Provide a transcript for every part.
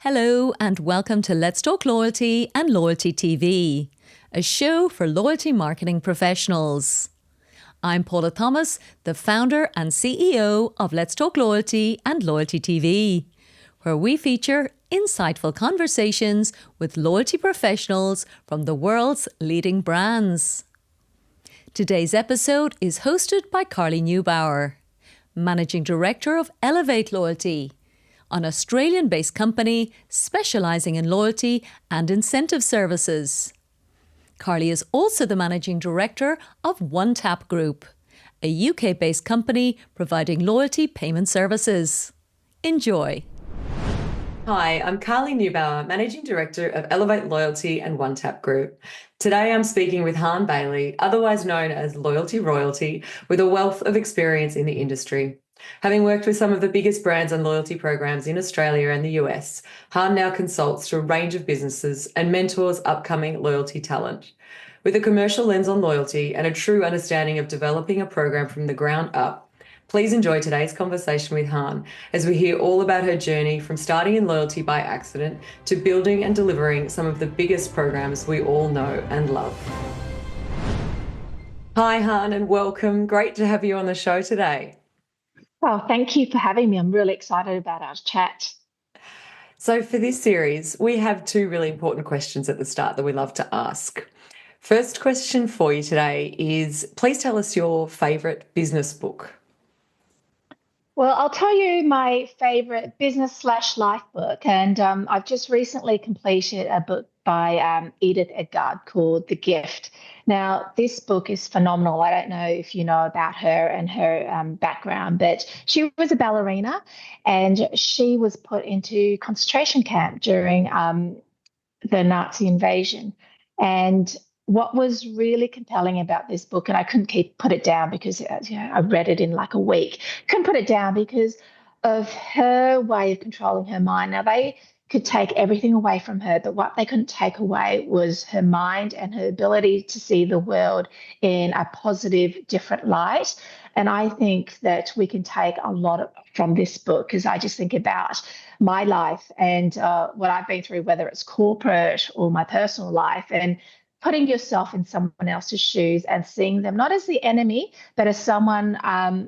Hello and welcome to Let's Talk Loyalty and Loyalty TV, a show for loyalty marketing professionals. I'm Paula Thomas, the founder and CEO of Let's Talk Loyalty and Loyalty TV, where we feature insightful conversations with loyalty professionals from the world's leading brands. Today's episode is hosted by Carly Neubauer, Managing Director of Elevate Loyalty, an Australian-based company specialising in loyalty and incentive services. Carly is also the Managing Director of OneTap Group, a UK-based company providing loyalty payment services. Enjoy. Hi, I'm Carly Neubauer, Managing Director of Elevate Loyalty and OneTap Group. Today I'm speaking with Han Bailey, otherwise known as Loyalty Royalty, with a wealth of experience in the industry. Having worked with some of the biggest brands and loyalty programs in Australia and the US, Han now consults to a range of businesses and mentors upcoming loyalty talent. With a commercial lens on loyalty and a true understanding of developing a program from the ground up, please enjoy today's conversation with Han as we hear all about her journey from starting in loyalty by accident to building and delivering some of the biggest programs we all know and love. Hi, Han, and welcome. Great to have you on the show today. Oh, thank you for having me. I'm really excited about our chat. So for this series, we have two really important questions at the start that we love to ask. First question for you today is, please tell us your favourite business book. Well, I'll tell you my favourite business/life book, and I've just recently completed a book by Edith Edgard called The Gift. Now, this book is phenomenal. I don't know if you know about her and her background, but she was a ballerina and she was put into concentration camp during the Nazi invasion. And what was really compelling about this book, and I couldn't put it down because I read it in like a week, couldn't put it down because of her way of controlling her mind. Now, they could take everything away from her, but what they couldn't take away was her mind and her ability to see the world in a positive, different light. And I think that we can take a lot from this book, because I just think about my life and what I've been through, whether it's corporate or my personal life, and putting yourself in someone else's shoes and seeing them not as the enemy, but as someone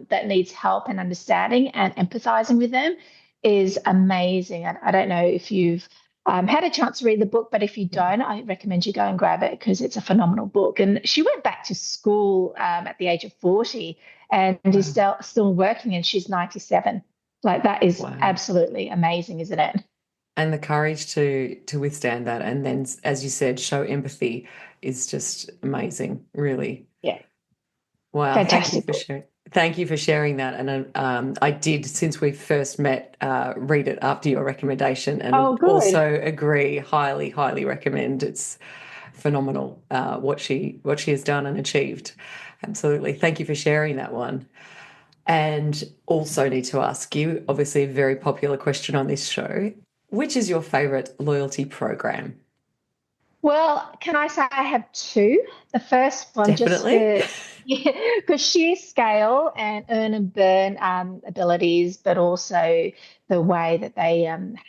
that needs help and understanding, and empathizing with them is amazing. And I don't know if you've had a chance to read the book, but if you don't, I recommend you go and grab it because it's a phenomenal book. And she went back to school at the age of 40 and is still working, and she's 97. Like, that is absolutely amazing, isn't it? And the courage to withstand that, and then, as you said, show empathy is just amazing, really. Yeah. Wow. Fantastic. Thank you for sharing that. And I did, since we first met, read it after your recommendation, and also agree, highly, highly recommend. It's phenomenal what she has done and achieved. Absolutely. Thank you for sharing that one. And also need to ask you, obviously a very popular question on this show, which is your favourite loyalty program? Well, can I say I have two? The first one, definitely, just for sheer scale and earn and burn abilities, but also the way that they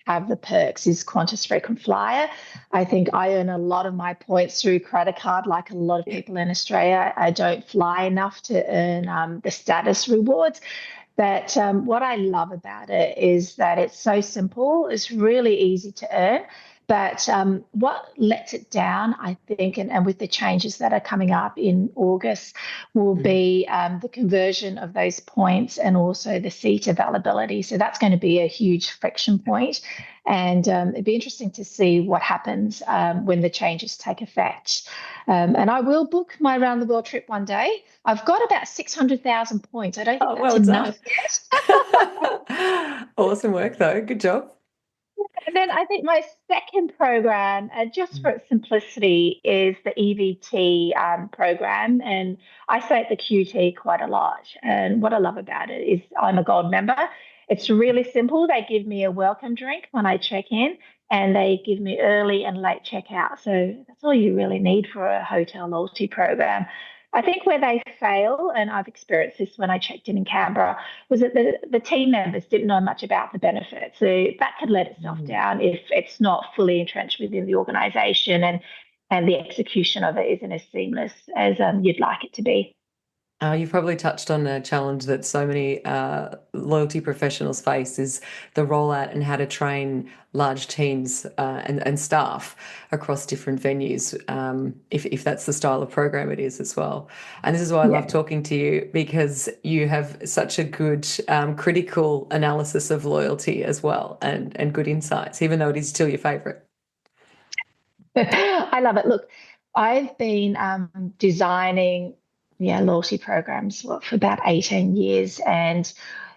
have the perks, is Qantas Frequent Flyer. I think I earn a lot of my points through credit card, like a lot of people in Australia. I don't fly enough to earn the status rewards. But what I love about it is that it's so simple. It's really easy to earn. But what lets it down, I think, and with the changes that are coming up in August, will be the conversion of those points and also the seat availability. So that's going to be a huge friction point. And it'd be interesting to see what happens when the changes take effect. And I will book my around the world trip one day. I've got about 600,000 points. I don't think that's enough yet. Awesome work, though. Good job. And then I think my second program, just for its simplicity, is the EVT program. And I say it the QT quite a lot. And what I love about it is I'm a gold member. It's really simple. They give me a welcome drink when I check in, and they give me early and late checkout. So that's all you really need for a hotel loyalty program. I think where they fail, and I've experienced this when I checked in Canberra, was that the team members didn't know much about the benefits. So that could let itself down if it's not fully entrenched within the organisation and the execution of it isn't as seamless as you'd like it to be. You've probably touched on a challenge that so many loyalty professionals face is the rollout and how to train large teams and staff across different venues, if that's the style of program it is as well. And this is why I love talking to you, because you have such a good critical analysis of loyalty as well, and good insights, even though it is still your favourite. I love it. Look, I've been designing loyalty programs for about 18 years. And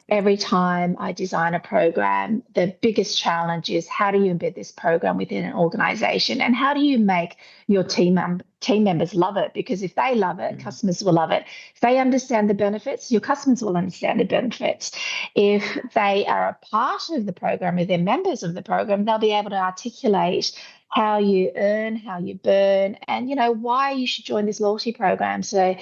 every time I design a program, the biggest challenge is how do you embed this program within an organization and how do you make your team members love it? Because if they love it, customers will love it. If they understand the benefits, your customers will understand the benefits. If they are a part of the program, if they're members of the program, they'll be able to articulate how you earn, how you burn, and why you should join this loyalty program. So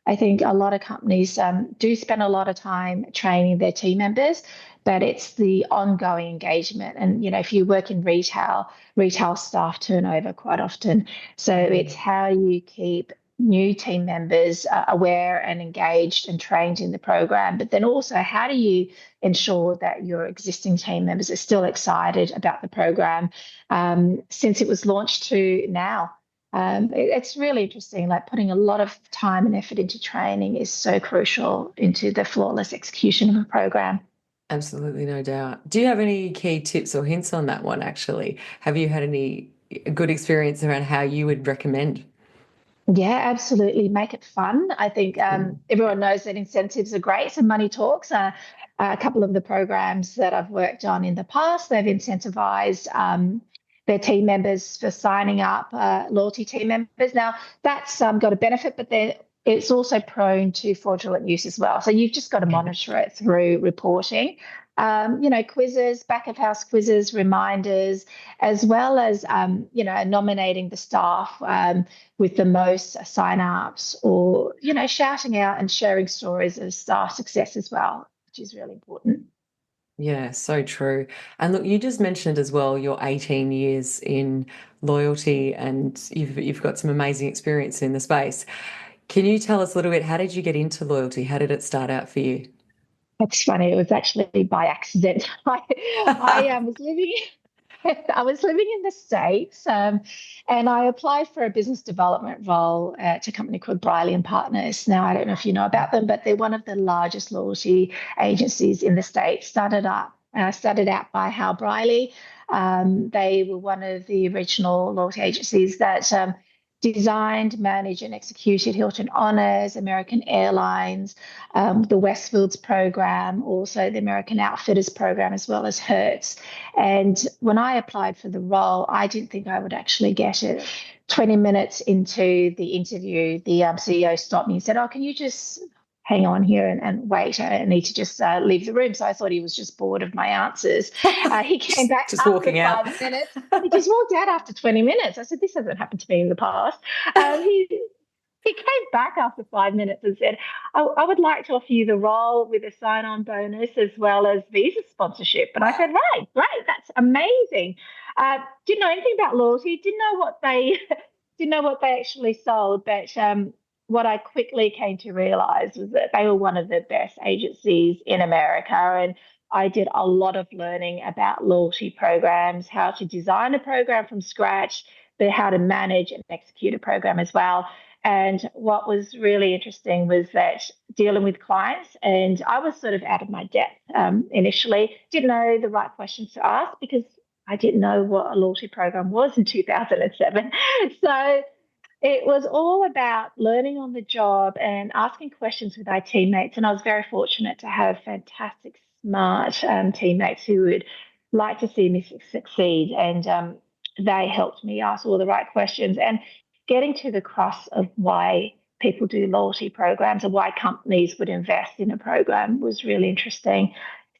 I think a lot of companies do spend a lot of time training their team members, but it's the ongoing engagement. And if you work in retail staff turnover quite often. So it's how you keep new team members aware and engaged and trained in the program, but then also how do you ensure that your existing team members are still excited about the program since it was launched to now. It's really interesting, like putting a lot of time and effort into training is so crucial into the flawless execution of a program. Absolutely, no doubt. Do you have any key tips or hints on that one, actually? Have you had any good experience around how you would recommend? Yeah, absolutely. Make it fun. I think everyone knows that incentives are great, so money talks. A couple of the programs that I've worked on in the past, they've incentivized their team members for signing up, loyalty team members. Now, that's got a benefit, but it's also prone to fraudulent use as well. So you've just got to monitor it through reporting. Quizzes, back of house quizzes, reminders, as well as, nominating the staff with the most sign-ups or, shouting out and sharing stories of staff success as well, which is really important. Yeah, so true. And look, you just mentioned as well your 18 years in loyalty, and you've got some amazing experience in the space. Can you tell us a little bit, how did you get into loyalty? How did it start out for you? That's funny. It was actually by accident. I was living. I was living in the States, and I applied for a business development role at a company called Brierley Partners. Now, I don't know if you know about them, but they're one of the largest loyalty agencies in the States. Started out by Hal Brierley. They were one of the original loyalty agencies that designed, managed, and executed Hilton Honors, American Airlines, the Westfields program, also the American Outfitters program, as well as Hertz. And when I applied for the role, I didn't think I would actually get it. 20 minutes into the interview, the CEO stopped me and said, "Oh, can you just hang on here and wait? I need to just leave the room." So I thought he was just bored of my answers. He came back Just after walking out. 5 minutes. He just walked out after 20 minutes. I said, "This hasn't happened to me in the past." He came back after 5 minutes and said, I would like to offer you the role with a sign-on bonus as well as visa sponsorship. And I said, right, great, that's amazing. Didn't know anything about loyalty, didn't know what they didn't know what they actually sold, but what I quickly came to realize was that they were one of the best agencies in America. And I did a lot of learning about loyalty programs, how to design a program from scratch, but how to manage and execute a program as well. And what was really interesting was that dealing with clients, and I was sort of out of my depth initially, didn't know the right questions to ask because I didn't know what a loyalty program was in 2007. So it was all about learning on the job and asking questions with our teammates. And I was very fortunate to have fantastic, smart teammates who would like to see me succeed. And they helped me ask all the right questions and getting to the crux of why people do loyalty programs and why companies would invest in a program was really interesting.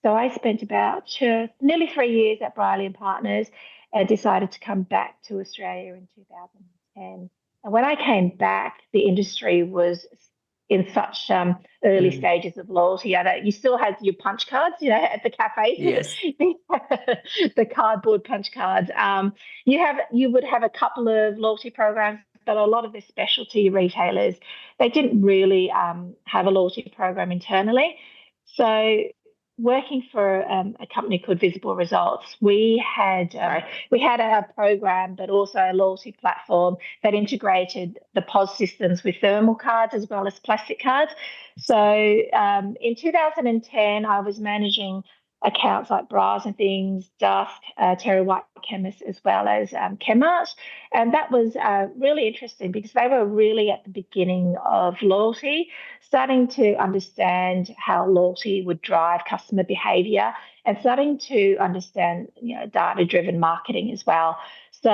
So I spent about nearly 3 years at Brierley Partners and decided to come back to Australia in 2010. And when I came back, the industry was in such early stages of loyalty. You still had your punch cards, at the cafes. Yes. The cardboard punch cards. You would have a couple of loyalty programs, but a lot of the specialty retailers, they didn't really have a loyalty program internally. So working for a company called Visible Results, we had a program, but also a loyalty platform that integrated the POS systems with thermal cards as well as plastic cards. So in 2010, I was managing accounts like Bras and Things, Dusk, Terry White Chemist, as well as Chemmart. And that was really interesting because they were really at the beginning of loyalty, starting to understand how loyalty would drive customer behavior and starting to understand, data-driven marketing as well. So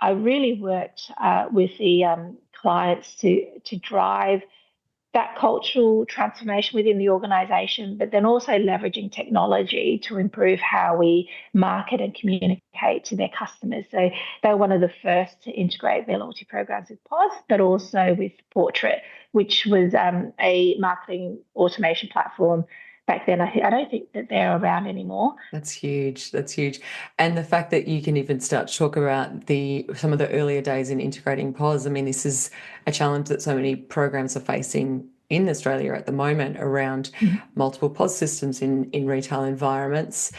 I really worked with the clients to drive that cultural transformation within the organization, but then also leveraging technology to improve how we market and communicate to their customers. So they were one of the first to integrate their loyalty programs with POS, but also with Portrait, which was a marketing automation platform back then. I don't think that they're around anymore. That's huge. That's huge. And the fact that you can even start to talk about some of the earlier days in integrating POS. I mean, this is a challenge that so many programs are facing in Australia at the moment around multiple POS systems in retail environments,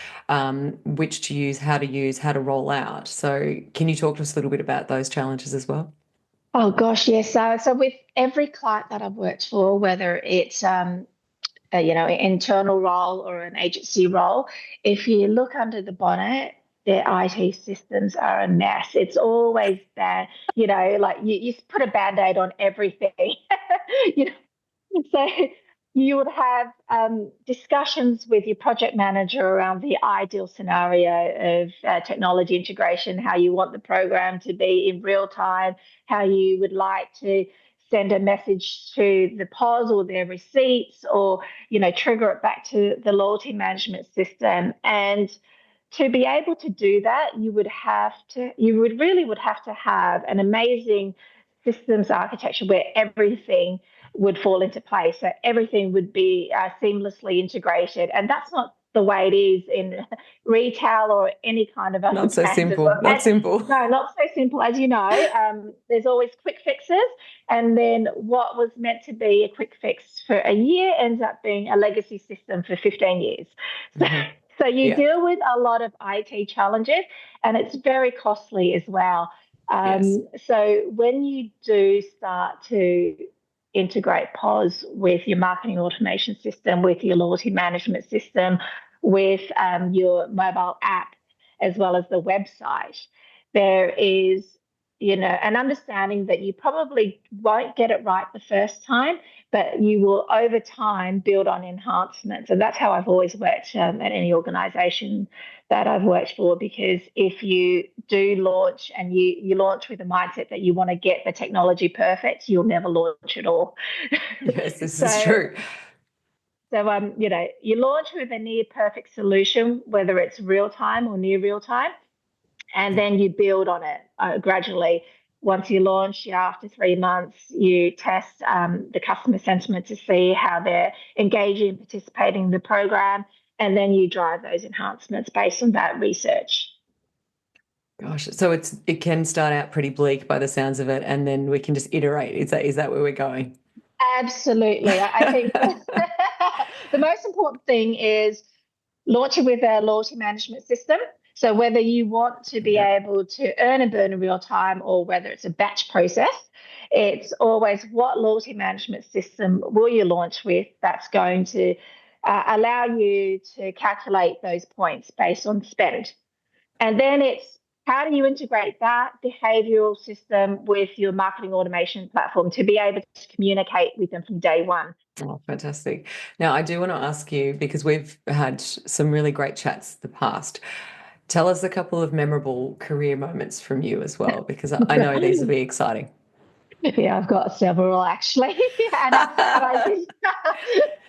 which to use, how to roll out. So can you talk to us a little bit about those challenges as well? Oh gosh, yes. So with every client that I've worked for, whether it's an internal role or an agency role, if you look under the bonnet, their IT systems are a mess. It's always bad, like you put a Band-Aid on everything. So you would have discussions with your project manager around the ideal scenario of technology integration, how you want the program to be in real time, how you would like to send a message to the POS or their receipts, or trigger it back to the loyalty management system. And to be able to do that, you would really have to have an amazing systems architecture where everything would fall into place. So everything would be seamlessly integrated. And that's not the way it is in retail or any kind of other Not so simple. Not simple. No, not so simple. As you know, there's always quick fixes. And then what was meant to be a quick fix for a year ends up being a legacy system for 15 years. So you deal with a lot of IT challenges, and it's very costly as well. So when you do start to integrate POS with your marketing automation system, with your loyalty management system, with your mobile app, as well as the website, there is, an understanding that you probably won't get it right the first time, but you will over time build on enhancements. And that's how I've always worked at any organization that I've worked for, because if you do launch and you launch with a mindset that you want to get the technology perfect, you'll never launch at all. Yes, this is true. So, you launch with a near perfect solution, whether it's real time or near real time, and then you build on it gradually. Once you launch, after 3 months, you test the customer sentiment to see how they're engaging and participating in the program, and then you drive those enhancements based on that research. Gosh, so it can start out pretty bleak by the sounds of it, and then we can just iterate. Is that where we're going? Absolutely. I think the most important thing is launching with a loyalty management system. So whether you want to be able to earn and burn in real time, or whether it's a batch process, it's always what loyalty management system will you launch with that's going to allow you to calculate those points based on spend. And then it's how do you integrate that behavioral system with your marketing automation platform to be able to communicate with them from day one. Oh, fantastic. Now, I do want to ask you, because we've had some really great chats in the past, tell us a couple of memorable career moments from you as well, because I know these will be exciting. Yeah, I've got several actually. and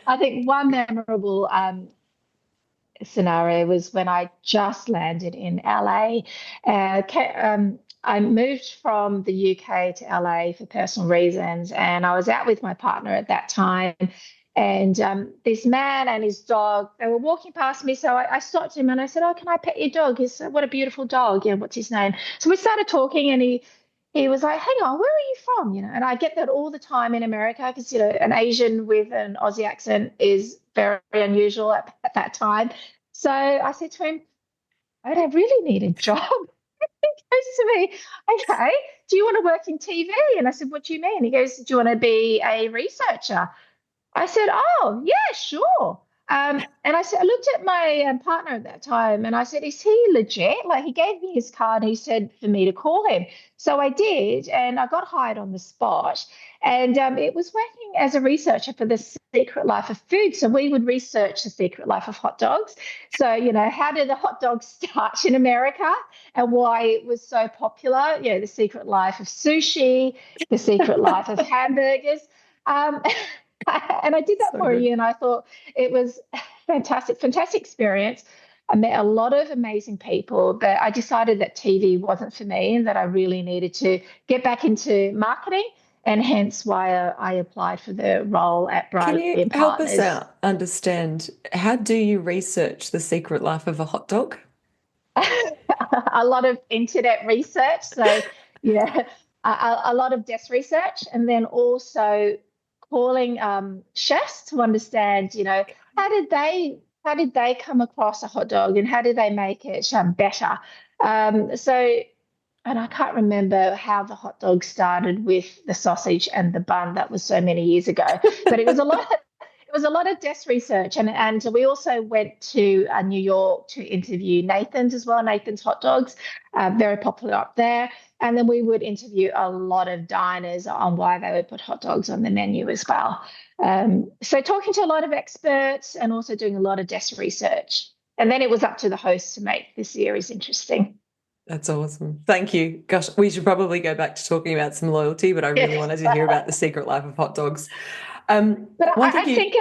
I think one memorable scenario was when I just landed in LA. I moved from the UK to LA for personal reasons, and I was out with my partner at that time. And this man and his dog, they were walking past me. So I stopped him and I said, "Oh, can I pet your dog?" He said, "What a beautiful dog. Yeah, what's his name?" So we started talking, and he was like, "Hang on, where are you from?" And I get that all the time in America because, an Asian with an Aussie accent is very unusual at that time. So I said to him, "I really need a job." Goes to me, "Okay, do you want to work in TV?" And I said, "What do you mean?" He goes, "Do you want to be a researcher?" I said, "Oh, yeah, sure." And I looked at my partner at that time and I said, "Is he legit?" Like, he gave me his card and he said for me to call him. So I did, and I got hired on the spot. And it was working as a researcher for the secret life of food. So we would research the secret life of hot dogs. So, how did the hot dog start in America and why it was so popular? The secret life of sushi, the secret life of hamburgers. Um, and I did that So for a good. year, and I thought it was fantastic, fantastic experience. I met a lot of amazing people, but I decided that TV wasn't for me and that I really needed to get back into marketing, and hence why I applied for the role at Can you Brierley help us Partners. out understand how do you research the secret life of a hot dog? A lot of internet research. So, yeah, a lot of desk research, and then also calling chefs to understand, how did they come across a hot dog and how did they make it better. So, and I can't remember how the hot dog started with the sausage and the bun. That was so many years ago, but it was a lot. It was a lot of desk research, and we also went to New York to interview Nathan's as well. Nathan's hot dogs, very popular up there. And then we would interview a lot of diners on why they would put hot dogs on the menu as well. So talking to a lot of experts and also doing a lot of desk research. And then it was up to the host to make the series interesting. That's awesome. Thank you. Gosh, we should probably go back to talking about some loyalty, but I really Yes. wanted to hear about the secret life of hot dogs. But One thing I you, think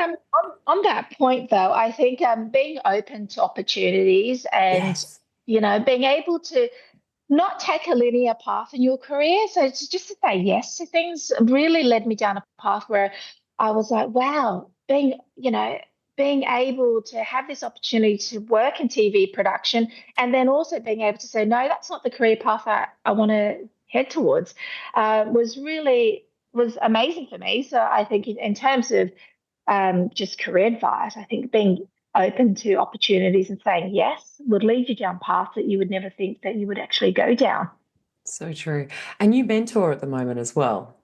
on that point, though, I think being open to opportunities and, yes, being able to not take a linear path in your career. So it's just to say yes to things really led me down a path where I was like, wow, being able to have this opportunity to work in TV production and then also being able to say, no, that's not the career path I want to head towards, was amazing for me. So I think in terms of just career advice, I think being open to opportunities and saying yes would lead you down paths that you would never think that you would actually go down. so true. And you mentor at the moment as well.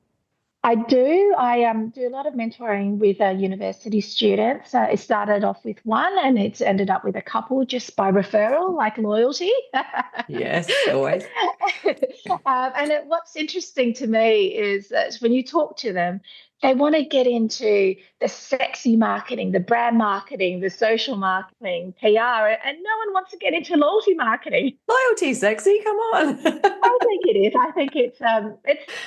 I do. I do a lot of mentoring with university students. It started off with one, and it's ended up with a couple just by referral, like loyalty. Yes, always. What's interesting to me is that when you talk to them, they want to get into the sexy marketing, the brand marketing, the social marketing, PR, and no one wants to get into loyalty marketing. Loyalty, sexy, come on. I think it is. I think it's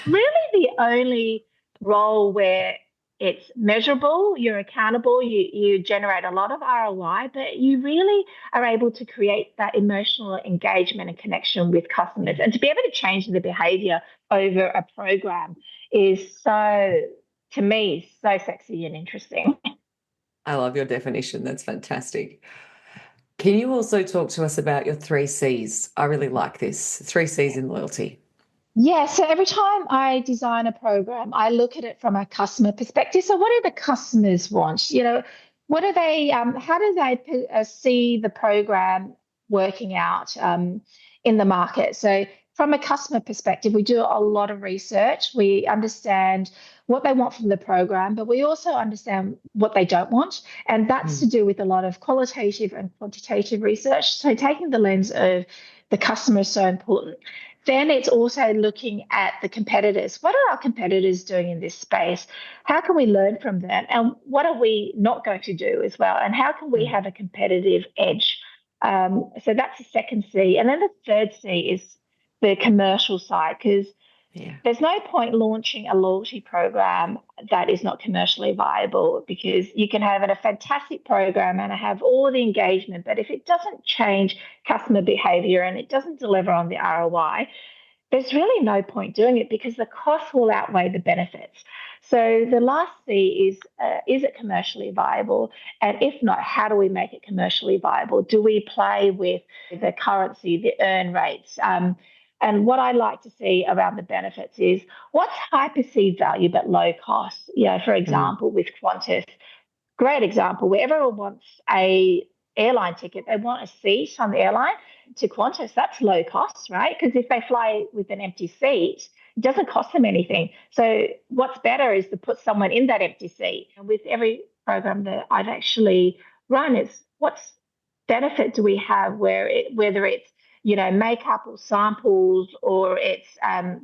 really the only role where it's measurable, you're accountable, you generate a lot of ROI, but you really are able to create that emotional engagement and connection with customers. And to be able to change the behavior over a program is so, to me, so sexy and interesting. I love your definition. That's fantastic. Can you also talk to us about your 3 C's? I really like this. 3 C's in loyalty. Yeah, so every time I design a program, I look at it from a customer perspective. So, what do the customers want? What do they? How do they see the program working out in the market? So, from a customer perspective, we do a lot of research. We understand what they want from the program, but we also understand what they don't want, and that's to Mm. do with a lot of qualitative and quantitative research. So, taking the lens of the customer is so important. Then it's also looking at the competitors. What are our competitors doing in this space? How can we learn from them? And what are we not going to do as well? And how can we Mm. have a competitive edge? So that's the second C. And then the third C is the commercial side, because Yeah. there's no point launching a loyalty program that is not commercially viable, because you can have a fantastic program and have all the engagement, but if it doesn't change customer behavior and it doesn't deliver on the ROI, there's really no point doing it because the costs will outweigh the benefits. So the last C is it commercially viable? And if not, how do we make it commercially viable? Do we play with the currency, the earn rates? And what I like to see around the benefits is what's high perceived value but low cost. For example, with Qantas, great example where everyone wants a airline ticket. They want a seat on the airline. To Qantas, that's low cost, right? Because if they fly with an empty seat, it doesn't cost them anything. So what's better is to put someone in that empty seat. And with every program that I've actually run, it's what's benefit do we have whether it's makeup or samples or it's a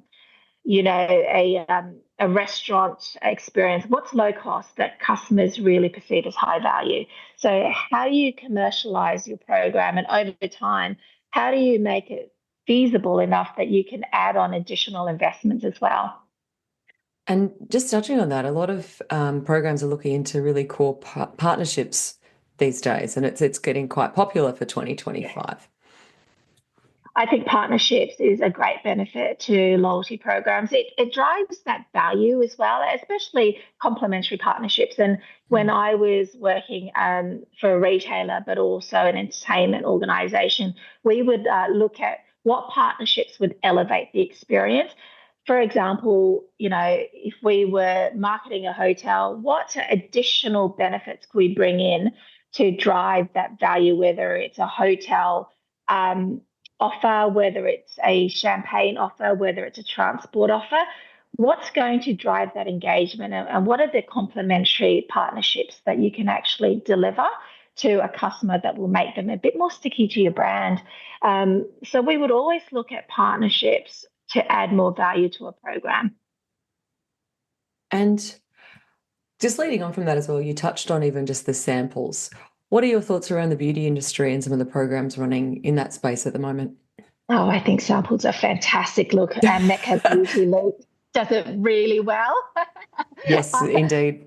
restaurant experience, what's low cost that customers really perceive as high value. So how do you commercialize your program, and over time, how do you make it feasible enough that you can add on additional investments as well? And just touching on that, a lot of programs are looking into really core partnerships these days, and it's getting quite popular for 2025. I think partnerships is a great benefit to loyalty programs. It drives that value as well, especially complementary partnerships. And when I was working for a retailer, but also an entertainment organization, we would look at what partnerships would elevate the experience. For example, if we were marketing a hotel, what additional benefits could we bring in to drive that value, whether it's a hotel offer, whether it's a champagne offer, whether it's a transport offer, what's going to drive that engagement, and what are the complementary partnerships that you can actually deliver to a customer that will make them a bit more sticky to your brand. So we would always look at partnerships to add more value to a program. And just leading on from that as well, you touched on even just the samples. What are your thoughts around the beauty industry and some of the programs running in that space at the moment? Oh, I think samples are fantastic. Look, Mecca Beauty does it really well. Yes, indeed.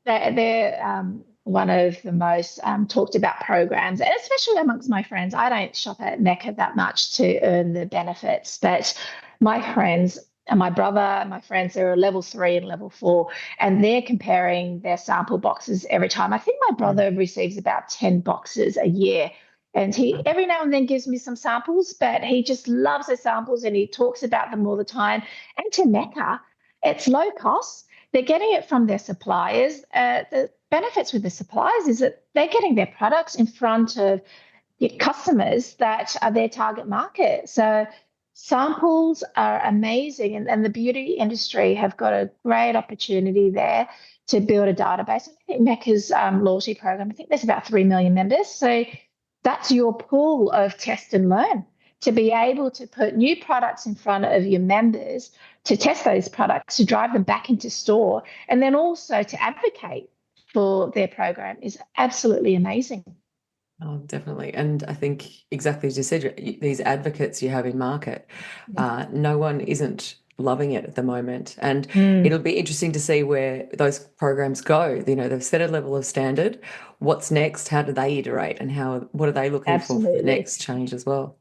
They're one of the most talked about programs, and especially amongst my friends. I don't shop at Mecca that much to earn the benefits, but my friends and my brother and my friends, they're level 3 and level 4, and they're comparing their sample boxes every time. I think my brother receives about 10 boxes a year. And he every now and then gives me some samples, but he just loves the samples and he talks about them all the time. And to Mecca, it's low cost. They're getting it from their suppliers. The benefits with the suppliers is that they're getting their products in front of the customers that are their target market. So samples are amazing, and the beauty industry have got a great opportunity there to build a database. I think Mecca's loyalty program, I think there's about 3 million members. So that's your pool of test and learn to be able to put new products in front of your members, to test those products, to drive them back into store, and then also to advocate for their program is absolutely amazing. Oh, definitely. And I think exactly as you said, these advocates you have in market, no one isn't loving it at the moment. And it'll be interesting to see where those programs go. They've set a level of standard. What's next? How do they iterate? And what are they looking for the next change as well?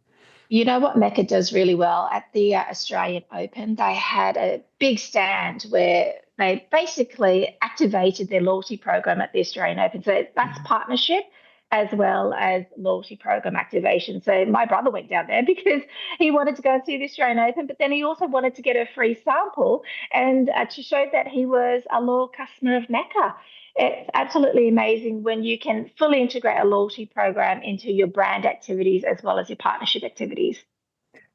You know what Mecca does really well at the Australian Open? They had a big stand where they basically activated their loyalty program at the Australian Open. So that's partnership as well as loyalty program activation. So my brother went down there because he wanted to go and see the Australian Open, but then he also wanted to get a free sample and to show that he was a loyal customer of Mecca. It's absolutely amazing when you can fully integrate a loyalty program into your brand activities as well as your partnership activities.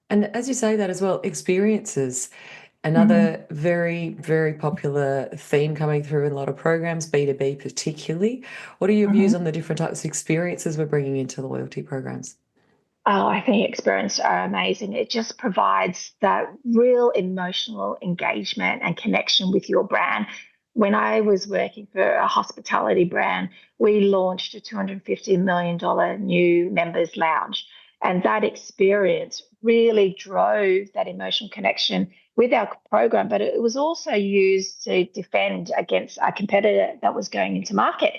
And as you say that as well, experiences, another very, very popular theme coming through in a lot of programs, B2B particularly. What are your views on the different types of experiences we're bringing into loyalty programs? Oh, I think experiences are amazing. It just provides that real emotional engagement and connection with your brand. When I was working for a hospitality brand, we launched a $250 million new members lounge. And that experience really drove that emotional connection with our program, but it was also used to defend against a competitor that was going into market.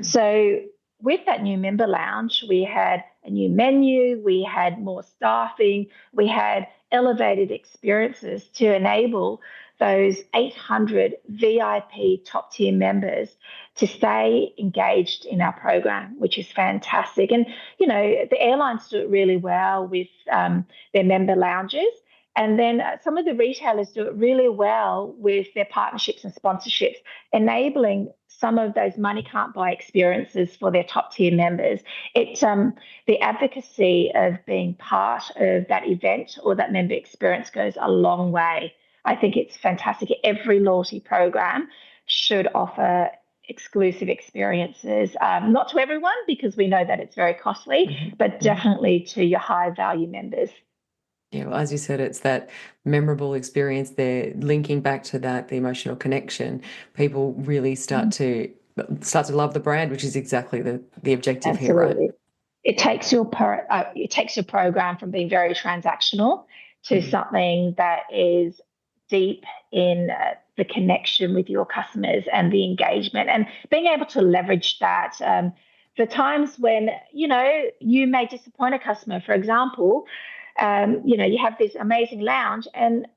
So with that new member lounge, we had a new menu, we had more staffing, we had elevated experiences to enable those 800 VIP top tier members to stay engaged in our program, which is fantastic. And, the airlines do it really well with their member lounges. And then some of the retailers do it really well with their partnerships and sponsorships, enabling some of those money can't buy experiences for their top tier members. The advocacy of being part of that event or that member experience goes a long way. I think it's fantastic. Every loyalty program should offer exclusive experiences, not to everyone because we know that it's very costly, but definitely to your high value members. Yeah, well, as you said, it's that memorable experience there, linking back to that, the emotional connection. People really start to love the brand, which is exactly the objective here, right? Absolutely. It takes your program from being very transactional to something that is deep in the connection with your customers and the engagement, and being able to leverage that. The times when you may disappoint a customer, for example, you have this amazing lounge, and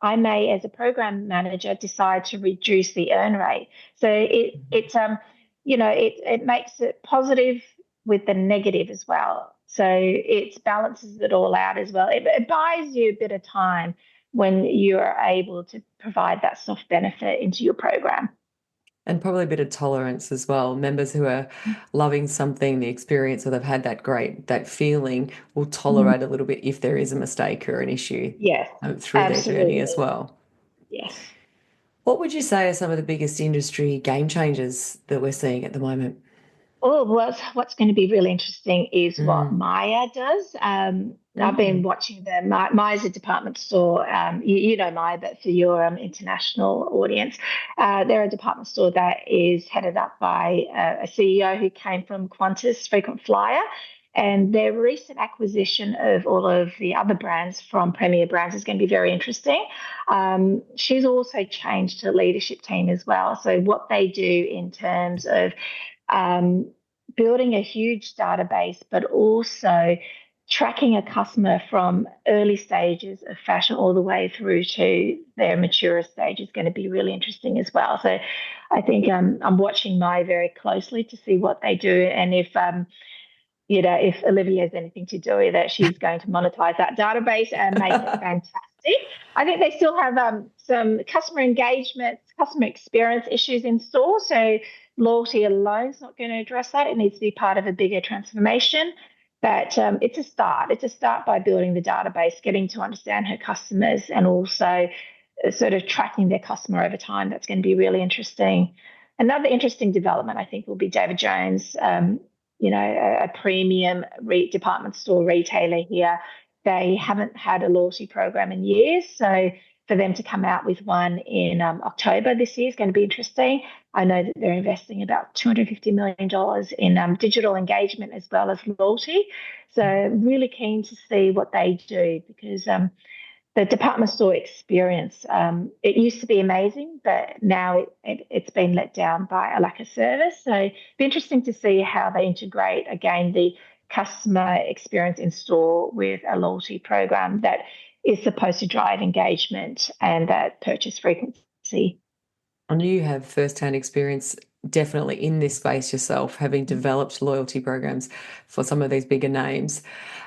I may, as a program manager, decide to reduce the earn rate. So it makes it positive with the negative as well. So it balances it all out as well. It buys you a bit of time when you are able to provide that soft benefit into your program. And probably a bit of tolerance as well. Members who are loving something, the experience, or they've had that feeling, will tolerate a little bit if there is a mistake or an issue Yes, through their journey as absolutely. well. Yes. What would you say are some of the biggest industry game changers that we're seeing at the moment? Oh, what's going to be really interesting is what Mm. Maya does. I've been Mm. watching them. Maya's a department store. You know Maya, but for your international audience, they're a department store that is headed up by a CEO who came from Qantas, frequent flyer. And their recent acquisition of all of the other brands from Premier Brands is going to be very interesting. She's also changed her leadership team as well. So what they do in terms of building a huge database, but also tracking a customer from early stages of fashion all the way through to their mature stage is going to be really interesting as well. So I think I'm watching Mai very closely to see what they do, and if Olivia has anything to do with it, she's going to monetize that database and make it fantastic. I think they still have some customer engagement, customer experience issues in store. So loyalty alone is not going to address that. It needs to be part of a bigger transformation. But it's a start. It's a start by building the database, getting to understand her customers, and also sort of tracking their customer over time. That's going to be really interesting. Another interesting development, I think, will be David Jones. A premium department store retailer here. They haven't had a loyalty program in years. So for them to come out with one in October this year is going to be interesting. I know that they're investing about $250 million in digital engagement as well as loyalty. So really keen to see what they do, because the department store experience, it used to be amazing, but now it's been let down by a lack of service. So it'd be interesting to see how they integrate, again, the customer experience in store with a loyalty program that is supposed to drive engagement and that purchase frequency. I know you have first-hand experience definitely in this space yourself, having developed loyalty programs for some of these bigger names.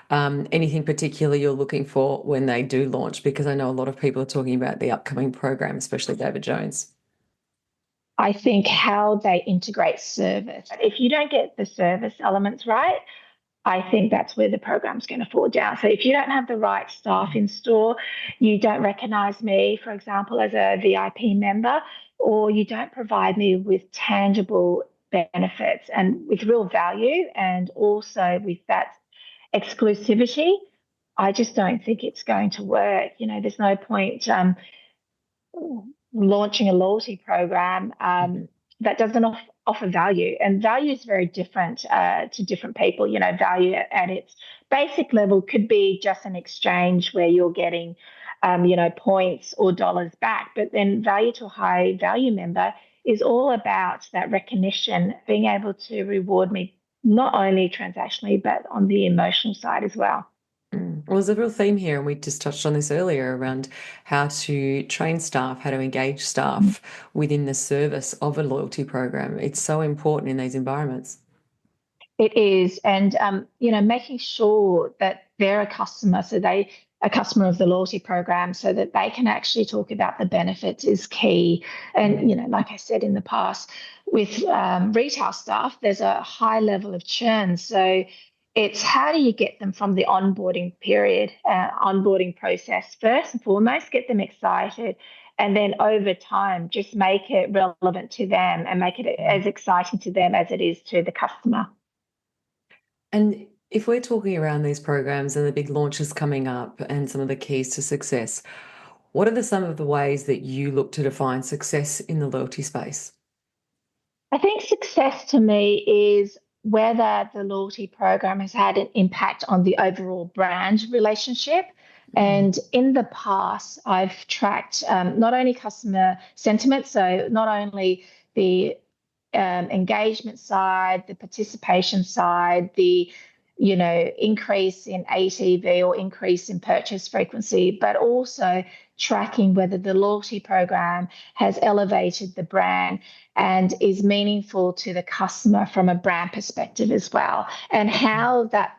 Anything particular you're looking for when they do launch? Because I know a lot of people are talking about the upcoming program, especially David Jones. I think how they integrate service. If you don't get the service elements right, I think that's where the program's going to fall down. So if you don't have the right staff in store, you don't recognize me, for example, as a VIP member, or you don't provide me with tangible benefits and with real value, and also with that exclusivity, I just don't think it's going to work. There's no point launching a loyalty program that doesn't offer value, and value is very different to different people. Value at its basic level could be just an exchange where you're getting points or dollars back, but then value to a high value member is all about that recognition, being able to reward me not only transactionally, but on the emotional side as well. Well, there's a real theme here, and we just touched on this earlier around how to train staff, how to engage staff within the service of a loyalty program. It's so important in these environments. It is, and making sure that they're a customer, so they a customer of the loyalty program, so that they can actually talk about the benefits is key. And like I said in the past, with retail staff, there's a high level of churn. So it's how do you get them from the onboarding period, onboarding process first and foremost, get them excited. And then over time, just make it relevant to them and make it as exciting to them as it is to the customer. And if we're talking around these programs and the big launches coming up and some of the keys to success, what are some of the ways that you look to define success in the loyalty space? I think success to me is whether the loyalty program has had an impact on the overall brand relationship. And in the past, I've tracked not only customer sentiment, so not only the engagement side, the participation side, the increase in ATV or increase in purchase frequency, but also tracking whether the loyalty program has elevated the brand and is meaningful to the customer from a brand perspective as well, and how that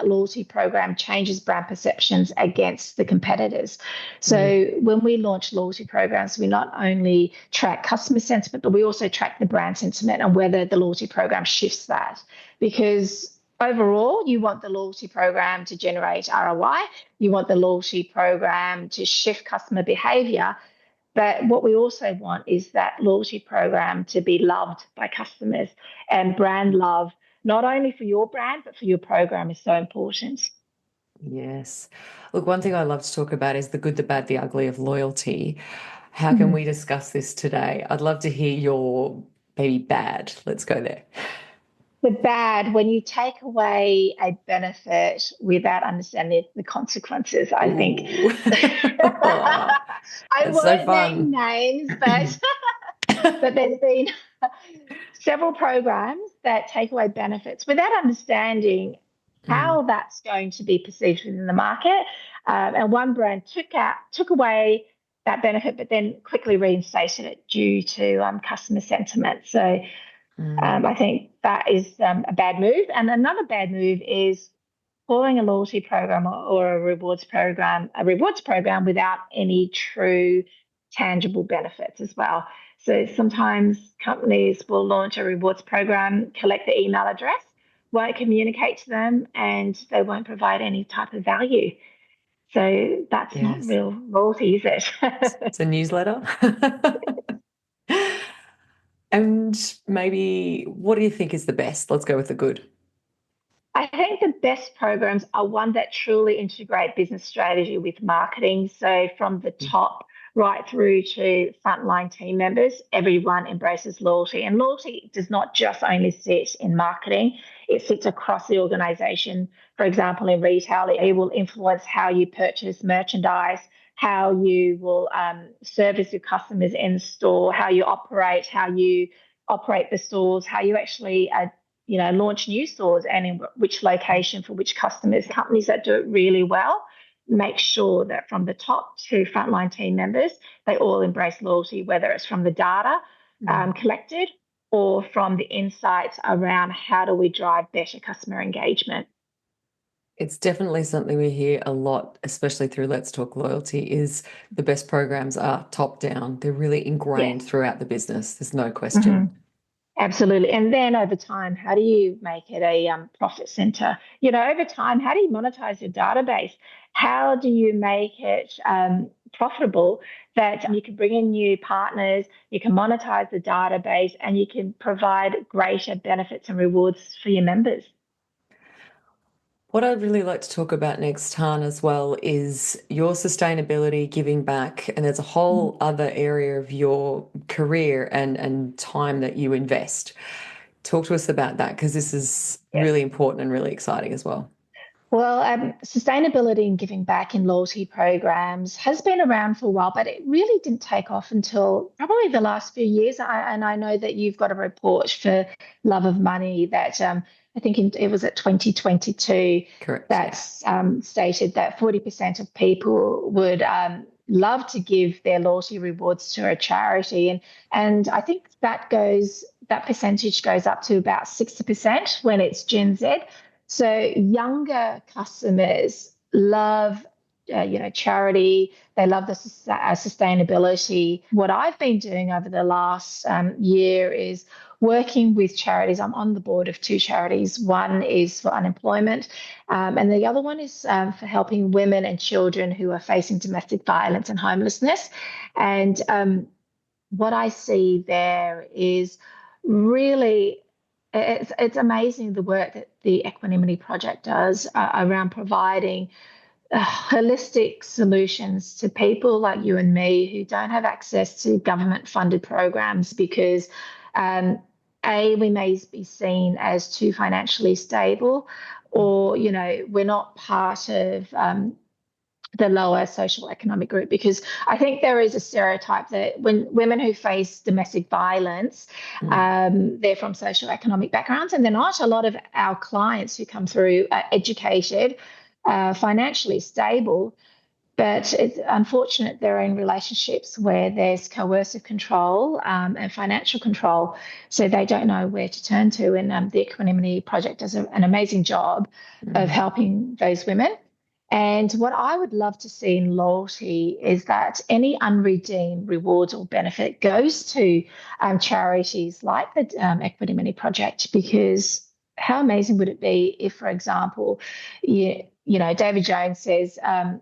loyalty program changes brand perceptions against the competitors. So when we launch loyalty programs, we not only track customer sentiment, but we also track the brand sentiment and whether the loyalty program shifts that. Because overall, you want the loyalty program to generate ROI. You want the loyalty program to shift customer behavior. But what we also want is that loyalty program to be loved by customers, and brand love, not only for your brand, but for your program is so important. Yes. Look, one thing I love to talk about is the good, the bad, the ugly of loyalty. How can we discuss this today? I'd love to hear your maybe bad. Let's go there. The bad, when you take away a benefit without understanding the consequences, I think. Oh, I that's so won't fun. name names, but there's been several programs that take away benefits without understanding how that's going to be perceived within the market. And one brand took away that benefit, but then quickly reinstated it due to customer sentiment. So I think that is a bad move. And another bad move is calling a loyalty program or a rewards program without any true tangible benefits as well. So sometimes companies will launch a rewards program, collect the email address, won't communicate to them, and they won't provide any type of value. So that's not real loyalty, is it? It's a newsletter. And maybe what do you think is the best? Let's go with the good. I think the best programs are one that truly integrate business strategy with marketing. So from the top right through to frontline team members, everyone embraces loyalty. And loyalty does not just only sit in marketing, it sits across the organization. For example, in retail, it will influence how you purchase merchandise, how you will service your customers in store, how you operate the stores, how you actually launch new stores and in which location for which customers. Companies that do it really well make sure that from the top to frontline team members, they all embrace loyalty, whether it's from the data collected or from the insights around how do we drive better customer engagement. It's definitely something we hear a lot, especially through Let's Talk Loyalty, is the best programs are top down. They're really ingrained throughout the business. There's no question. Absolutely. And then over time, how do you make it a profit center? Over time, how do you monetize your database? How do you make it profitable that you can bring in new partners, you can monetize the database, and you can provide greater benefits and rewards for your members? What I'd really like to talk about next, Han, as well, is your sustainability, giving back, and there's a whole other area of your career and time that you invest. Talk to us about that, because this is really important and really exciting as well. Well, sustainability and giving back in loyalty programs has been around for a while, but it really didn't take off until probably the last few years. And I know that you've got a report for Love of Money that I think it was at 2022 Correct. that stated that 40% of people would love to give their loyalty rewards to a charity, and I think that percentage goes up to about 60% when it's Gen Z. So younger customers love charity. They love the sustainability. What I've been doing over the last year is working with charities. I'm on the board of two charities. One is for unemployment, and the other one is for helping women and children who are facing domestic violence and homelessness. And what I see there is really it's amazing the work that the Equanimity Project does around providing holistic solutions to people like you and me who don't have access to government funded programs because we may be seen as too financially stable, or we're not part of the lower social economic group, because I think there is a stereotype that when women who face domestic violence, they're from socioeconomic backgrounds, and they're not. A lot of our clients who come through are educated, financially stable, but it's unfortunate they're in relationships where there's coercive control and financial control, so they don't know where to turn to. And the Equanimity Project does an amazing job of helping those women. And what I would love to see in loyalty is that any unredeemed rewards or benefit goes to charities like the Equanimity Project, because how amazing would it be if, for example, David Jones says,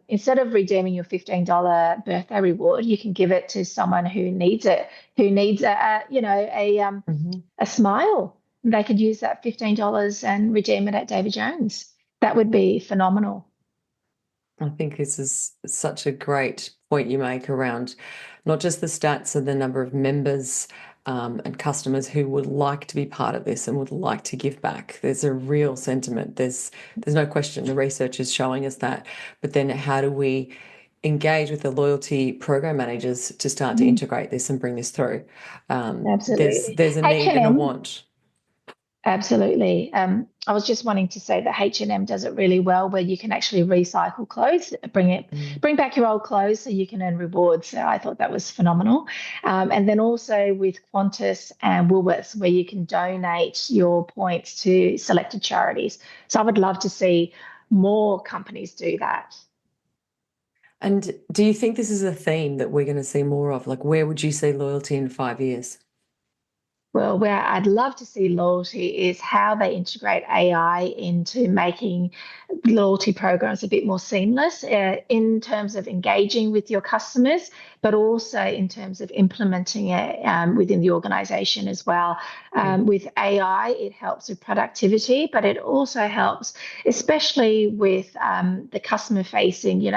instead of redeeming your $15 birthday reward, you can give it to someone who needs it, who needs a smile. They could use that $15 and redeem it at David Jones. That would be phenomenal. I think this is such a great point you make around not just the stats and the number of members and customers who would like to be part of this and would like to give back. There's a real sentiment. There's no question. The research is showing us that. But then how do we engage with the loyalty program managers to start to integrate this and bring this through? Absolutely. There's a need and a want. Absolutely. I was just wanting to say that H&M does it really well, where you can actually recycle clothes, bring back your old clothes so you can earn rewards. So I thought that was phenomenal. And then also with Qantas and Woolworths, where you can donate your points to selected charities. So I would love to see more companies do that. And do you think this is a theme that we're going to see more of? Like, where would you see loyalty in 5 years? Well, where I'd love to see loyalty is how they integrate AI into making loyalty programs a bit more seamless in terms of engaging with your customers, but also in terms of implementing it within the organization as well. With AI, it helps with productivity, but it also helps, especially with the customer facing.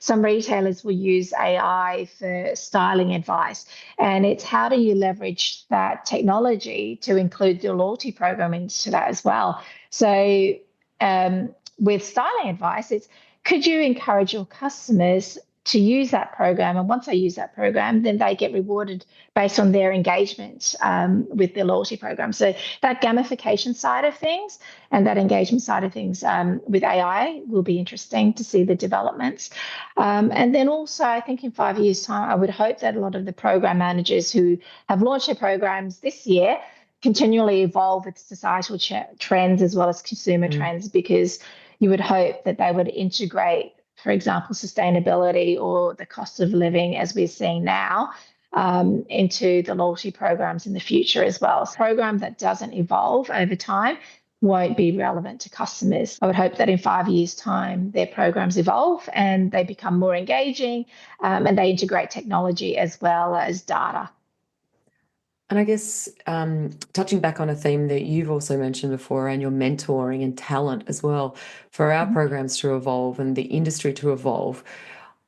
Some retailers will use AI for styling advice, and it's how do you leverage that technology to include the loyalty program into that as well. So with styling advice, it's could you encourage your customers to use that program? And once they use that program, then they get rewarded based on their engagement with the loyalty program. So that gamification side of things and that engagement side of things with AI will be interesting to see the developments. And then also, I think in 5 years' time, I would hope that a lot of the program managers who have launched their programs this year continually evolve with societal trends as well as consumer trends, because you would hope that they would integrate, for example, sustainability or the cost of living, as we're seeing now, into the loyalty programs in the future as well. So a program that doesn't evolve over time won't be relevant to customers. I would hope that in 5 years' time, their programs evolve and they become more engaging, and they integrate technology as well as data. And I guess touching back on a theme that you've also mentioned before, around your mentoring and talent as well, for our programs to evolve and the industry to evolve,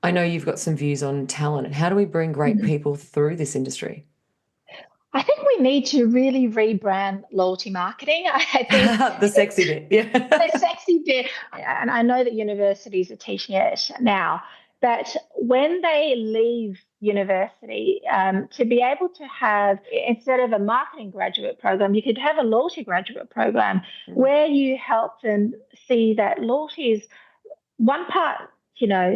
I know you've got some views on talent and how do we bring great people through this industry? I think we need to really rebrand loyalty marketing. I think The sexy bit, yeah. the sexy bit, and I know that universities are teaching it now, that when they leave university, to be able to have, instead of a marketing graduate program, you could have a loyalty graduate program where you help them see that loyalty is one part,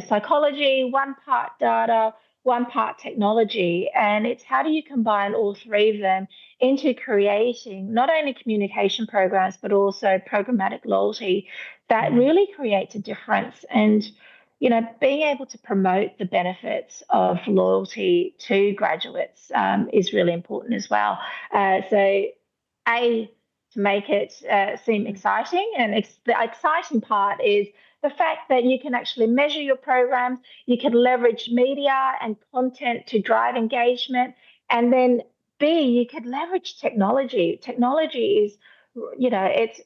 psychology, one part data, one part technology. And it's how do you combine all three of them into creating not only communication programs, but also programmatic loyalty that really creates a difference. And, being able to promote the benefits of loyalty to graduates is really important as well. To make it seem exciting. And the exciting part is the fact that you can actually measure your programs, you can leverage media and content to drive engagement, and then B, you could leverage technology. Technology is, it's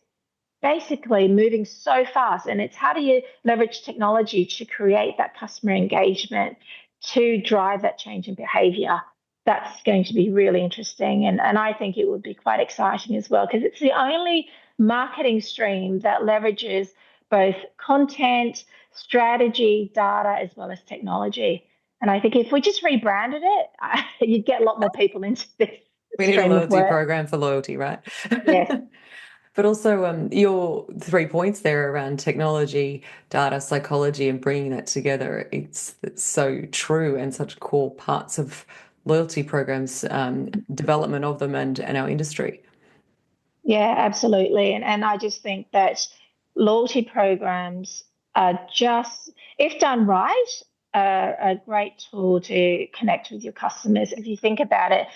basically moving so fast, and it's how do you leverage technology to create that customer engagement to drive that change in behavior. That's going to be really interesting, and I think it would be quite exciting as well, because it's the only marketing stream that leverages both content, strategy, data, as well as technology. And I think if we just rebranded it, you'd get a lot more people into this. We need a loyalty program for loyalty, right? Yes. But also your 3 points there around technology, data, psychology, and bringing that together, it's so true, and such core parts of loyalty programs, development of them, and our industry. Yeah, absolutely. And I just think that loyalty programs are just, if done right, a great tool to connect with your customers. If you think about it,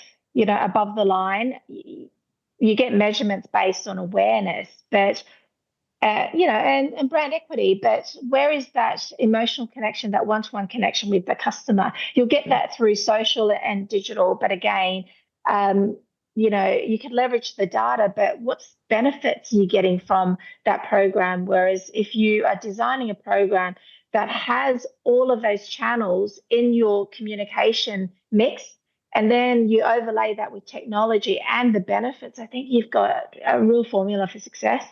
above the line, you get measurements based on awareness, but and brand equity. But where is that emotional connection, that one-to-one connection with the customer? You'll get that through social and digital. But again, you could leverage the data, but what benefits are you getting from that program? Whereas if you are designing a program that has all of those channels in your communication mix, and then you overlay that with technology and the benefits, I think you've got a real formula for success.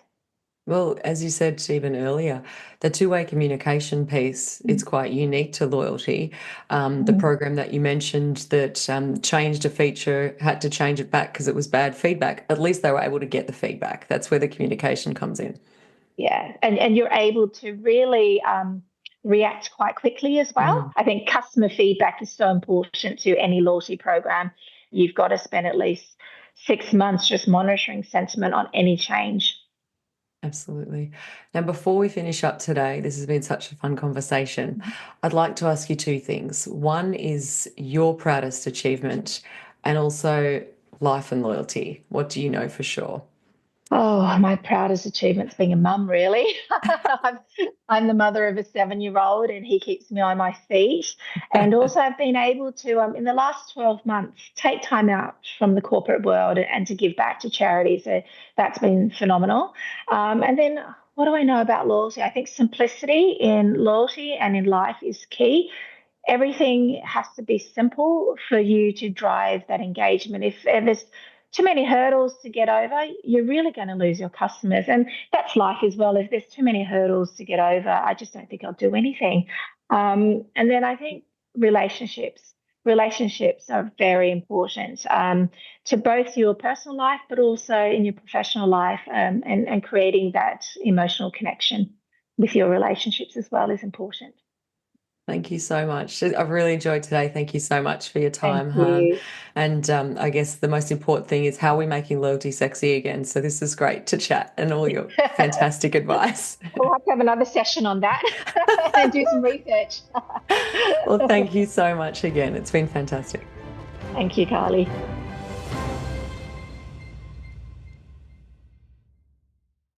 Well, as you said even earlier, the two-way communication piece, it's quite unique to loyalty. The program that you mentioned that changed a feature, had to change it back because it was bad feedback. At least they were able to get the feedback. That's where the communication comes in. Yeah, and you're able to really react quite quickly as well. I think customer feedback is so important to any loyalty program. You've got to spend at least 6 months just monitoring sentiment on any change. Absolutely. Now, before we finish up today, this has been such a fun conversation. I'd like to ask you 2 things. One is your proudest achievement, and also life and loyalty. What do you know for sure? Oh, my proudest achievement's being a mum, really. I'm the mother of a 7-year-old, and he keeps me on my feet. And also, I've been able to, in the last 12 months, take time out from the corporate world and to give back to charity. So that's been phenomenal. And then what do I know about loyalty? I think simplicity in loyalty and in life is key. Everything has to be simple for you to drive that engagement. If there's too many hurdles to get over, you're really going to lose your customers. And that's life as well. If there's too many hurdles to get over, I just don't think I'll do anything. And then I think relationships. Relationships are very important to both your personal life, but also in your professional life, and creating that emotional connection with your relationships as well is important. Thank you so much. I've really enjoyed today. Thank you so much for your time, Thank Han. you. And I guess the most important thing is how we're making loyalty sexy again. So this is great to chat, and all your fantastic advice. We'll have to have another session on that and do some research. Well, thank you so much again. It's been fantastic. Thank you, Carly.